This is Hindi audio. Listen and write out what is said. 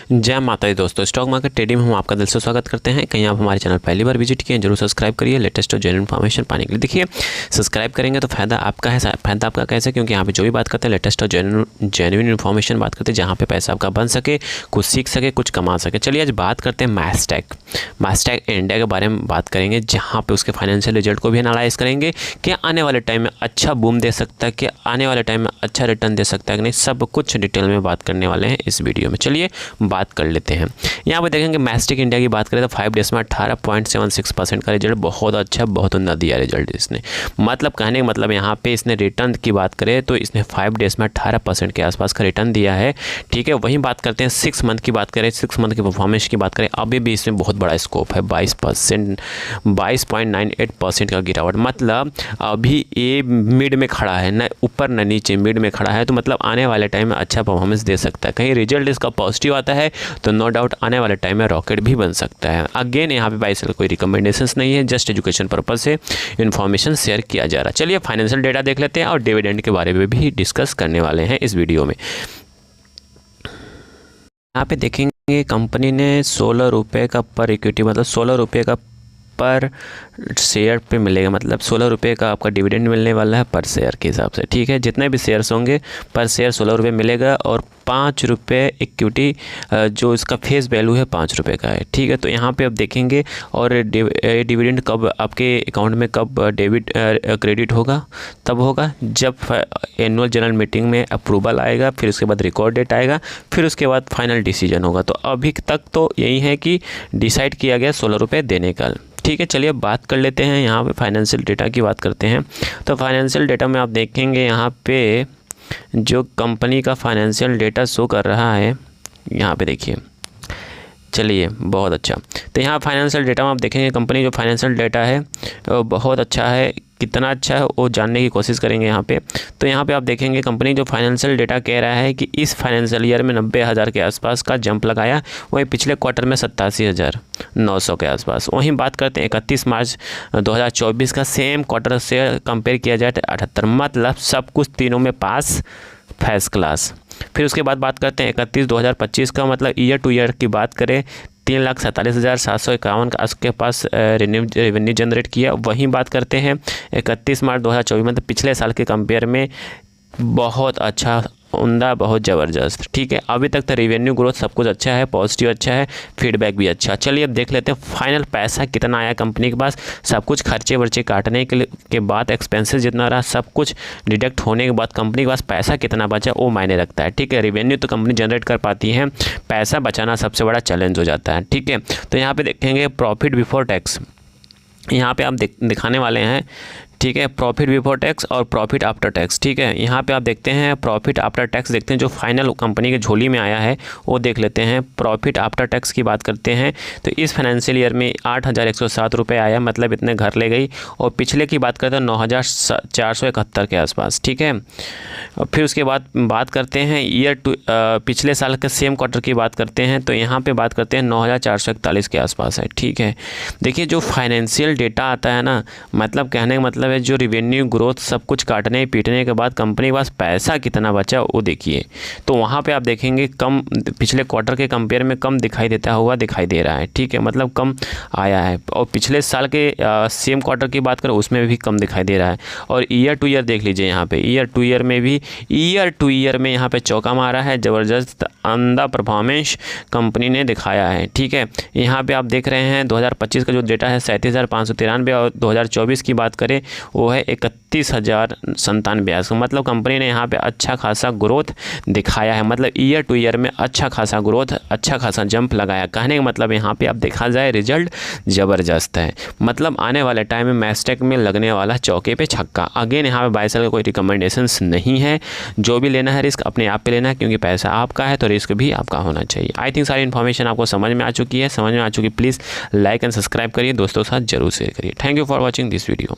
जय माता दी दोस्तों, स्टॉक मार्केट ट्रेडिंग में हम आपका दिल से स्वागत करते हैं। कहीं आप हमारे चैनल पहली बार विजिट किए हैं जरूर सब्सक्राइब करिए लेटेस्ट और जेन्युइन इन्फॉर्मेशन पाने के लिए। देखिए, सब्सक्राइब करेंगे तो फायदा आपका है। फायदा आपका कैसे? क्योंकि यहाँ पे जो भी बात करते हैं लेटेस्ट और जेन्युइन इन्फॉर्मेशन बात करते हैं, जहाँ पे पैसा आपका बन सके, कुछ सीख सके, कुछ कमा सके। चलिए आज बात करते हैं मैस्टेक इंडिया के बारे में बात करेंगे, जहाँ पे उसके फाइनेंशियल रिजल्ट को भी एनालाइज करेंगे कि आने वाले टाइम में अच्छा बूम दे सकता है, कि आने वाले टाइम में अच्छा रिटर्न दे सकता है कि नहीं, सब कुछ डिटेल में बात करने वाले हैं इस वीडियो में। चलिए बात कर लेते हैं। यहाँ पे देखेंगे मैस्टेक इंडिया की बात करें तो 5 डेज में 18.76% का रिजल्ट, बहुत अच्छा, बहुत उन्नत दिया रिजल्ट इसने। मतलब कहने का मतलब यहाँ पे इसने रिटर्न की बात करें तो इसने 5 डेज में 18% के आसपास का रिटर्न दिया है। ठीक है, वहीं बात करते हैं 6 मंथ की बात करें, 6 मंथ की परफॉर्मेंस की बात करें, अभी भी इसमें बहुत बड़ा स्कोप है। 22.98% का गिरावट, मतलब अभी ये मिड में खड़ा है, न ऊपर न नीचे, मिड में खड़ा है। तो मतलब आने वाले टाइम में अच्छा परफॉर्मेंस दे सकता है। कहीं रिजल्ट इसका पॉजिटिव आता है तो नो डाउट आने वाले टाइम में रॉकेट भी बन सकता है। अगेन यहाँ पे बाई सेल कोई रिकमेंडेशंस नहीं है, जस्ट एजुकेशन पर्पज से इन्फॉर्मेशन शेयर किया जा रहा है। चलिए फाइनेंशियल डेटा देख लेते हैं और डिविडेंड के बारे में भी डिस्कस करने वाले हैं इस वीडियो में। यहाँ पे देखेंगे कंपनी ने 16 रुपये का पर इक्विटी, मतलब 16 रुपये का पर शेयर पे मिलेगा, मतलब 16 रुपये का आपका डिविडेंड मिलने वाला है पर शेयर के हिसाब से। ठीक है, जितने भी शेयर्स होंगे पर शेयर 16 रुपये मिलेगा और 5 रुपये इक्विटी, जो इसका फेस वैल्यू है 5 रुपये का है। ठीक है, तो यहाँ पे आप देखेंगे और डिविडेंड कब आपके अकाउंट में कब डेबिट क्रेडिट होगा, तब होगा जब एनुअल जनरल मीटिंग में अप्रूवल आएगा, फिर उसके बाद रिकॉर्ड डेट आएगा, फिर उसके बाद फाइनल डिसीजन होगा। तो अभी तक तो यही है कि डिसाइड किया गया 16 रुपये देने का। ठीक है, चलिए बात कर लेते हैं। यहाँ पे फाइनेंशियल डेटा की बात करते हैं तो फाइनेंशियल डेटा में आप देखेंगे यहाँ पे जो कंपनी का फाइनेंशियल डेटा शो कर रहा है, यहाँ पे देखिए। चलिए बहुत अच्छा, तो यहाँ फाइनेंशियल डेटा में आप देखेंगे कंपनी जो फाइनेंशियल डेटा है वो बहुत अच्छा है। कितना अच्छा है वो जानने की कोशिश करेंगे यहाँ पे। तो यहाँ पे आप देखेंगे कंपनी जो फाइनेंशियल डेटा कह रहा है कि इस फाइनेंशियल ईयर में 90,000 के आसपास का जंप लगाया, वहीं पिछले क्वार्टर में 87,900 के आसपास। वहीं बात करते हैं 31 मार्च 2024 का, सेम क्वार्टर से कंपेयर किया जाए तो 78, मतलब सब कुछ तीनों में पास, फर्स्ट क्लास। फिर उसके बाद बात करते हैं 31/2025 का, मतलब ईयर टू ईयर की बात करें 3,47,751 का उसके पास रेवेन्यू जनरेट किया। वहीं बात करते हैं 31 मार्च 2024, मतलब पिछले साल के कंपेयर में बहुत अच्छा, उम्दा, बहुत ज़बरदस्त। ठीक है, अभी तक तो रेवेन्यू ग्रोथ सब कुछ अच्छा है, पॉजिटिव अच्छा है, फीडबैक भी अच्छा। चलिए अब देख लेते हैं फाइनल पैसा कितना आया कंपनी के पास। सब कुछ खर्चे वर्चे काटने के बाद, एक्सपेंसेस जितना रहा सब कुछ डिडक्ट होने के बाद कंपनी के पास पैसा कितना बचा वो मायने रखता है। ठीक है, रेवेन्यू तो कंपनी जनरेट कर पाती है, पैसा बचाना सबसे बड़ा चैलेंज हो जाता है। ठीक है, तो यहाँ पर देखेंगे प्रॉफिट बिफोर टैक्स, यहाँ पे आप दिखाने वाले हैं। ठीक है, प्रॉफिट बिफोर टैक्स और प्रॉफिट आफ्टर टैक्स। ठीक है, यहाँ पे आप देखते हैं प्रॉफिट आफ्टर टैक्स, देखते हैं जो फाइनल कंपनी के झोली में आया है वो देख लेते हैं। प्रॉफिट आफ्टर टैक्स की बात करते हैं तो इस फाइनेंशियल ईयर में 8,107 रुपये आया, मतलब इतने घर ले गई। और पिछले की बात करते हैं 9,471 के आसपास। ठीक है, और फिर उसके बाद बात करते हैं पिछले साल के सेम क्वार्टर की बात करते हैं तो यहाँ पर बात करते हैं 9,441 के आसपास है। ठीक है, देखिए जो फाइनेंशियल डेटा आता है ना, मतलब कहने का मतलब जो रेवेन्यू ग्रोथ सब कुछ काटने पीटने के बाद कंपनी के पास पैसा कितना बचा वो देखिए। तो वहाँ पे आप देखेंगे कम, पिछले क्वार्टर के कंपेयर में कम दिखाई देता हुआ दिखाई दे रहा है। ठीक है, मतलब कम आया है। और पिछले साल के सेम क्वार्टर की बात करें उसमें भी कम दिखाई दे रहा है। और ईयर टू ईयर देख लीजिए, यहाँ पे ईयर टू ईयर में यहाँ पे चौका मारा है, ज़बरदस्त अंधा परफॉर्मेंस कंपनी ने दिखाया है। ठीक है, यहाँ पे आप देख रहे हैं 2025 का जो डेटा है 37,593, और 2024 की बात करें वो है 31,097, मतलब कंपनी ने यहाँ पे अच्छा खासा ग्रोथ दिखाया है। मतलब ईयर टू ईयर में अच्छा खासा ग्रोथ, अच्छा खासा जंप लगाया। कहने का मतलब यहाँ पे अब देखा जाए रिजल्ट ज़बरदस्त है। मतलब आने वाले टाइम में मैस्टेक में लगने वाला चौके पे छक्का। अगेन यहाँ पे बाय सेल का कोई रिकमेंडेशंस नहीं है, जो भी लेना है रिस्क अपने आप पे लेना है, क्योंकि पैसा आपका है तो रिस्क भी आपका होना चाहिए। आई थिंक सारी इन्फॉर्मेशन आपको समझ में आ चुकी है। प्लीज़ लाइक एंड सब्सक्राइब करिए, दोस्तों के साथ जरूर शेयर करिए। Thank you for watching this video.